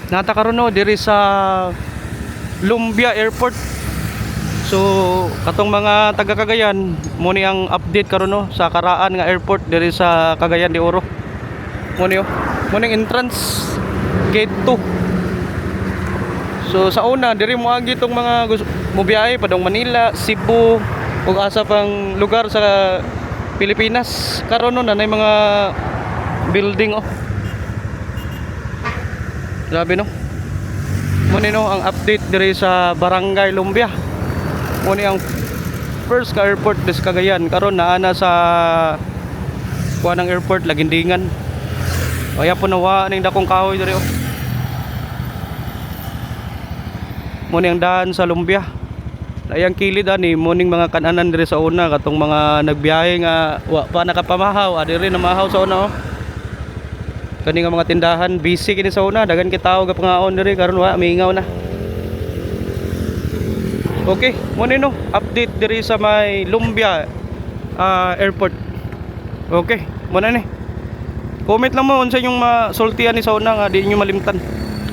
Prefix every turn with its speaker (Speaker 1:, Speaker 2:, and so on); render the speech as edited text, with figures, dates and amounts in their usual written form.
Speaker 1: Nata karon no diri sa Lumbia Airport. So katong mga taga Cagayan mo ni ang update karon no sa karaan nga airport diri sa Cagayan de Oro. Mo ni mo ning entrance gate 2. So sa una diri mo agi tong mga mo biyahe padong Manila, Cebu ug asa pang lugar sa Pilipinas. Karon no nanay mga building oh. Grabe no. Muna no ang update diri sa Barangay Lumbia. Muna ang first ka airport des Cagayan karon naa na sa kuan ng airport Lagindingan. Kaya po nawa ning dakong kahoy diri oh. Muna ang daan sa Lumbia. Ayang kilid ani muning mga kananan diri sa una katong mga nagbiyahe nga wa pa nakapamahaw, diri na mahaw sa una oh. Kani nga mga tindahan busy kini sa una, dagan kay tawo gapangaon diri karon wa miingaw na. Okay, mo no update diri sa may Lumbia airport. Okay, mo na ni. Comment lang mo unsa yung masultian ni sa una nga di inyo malimtan.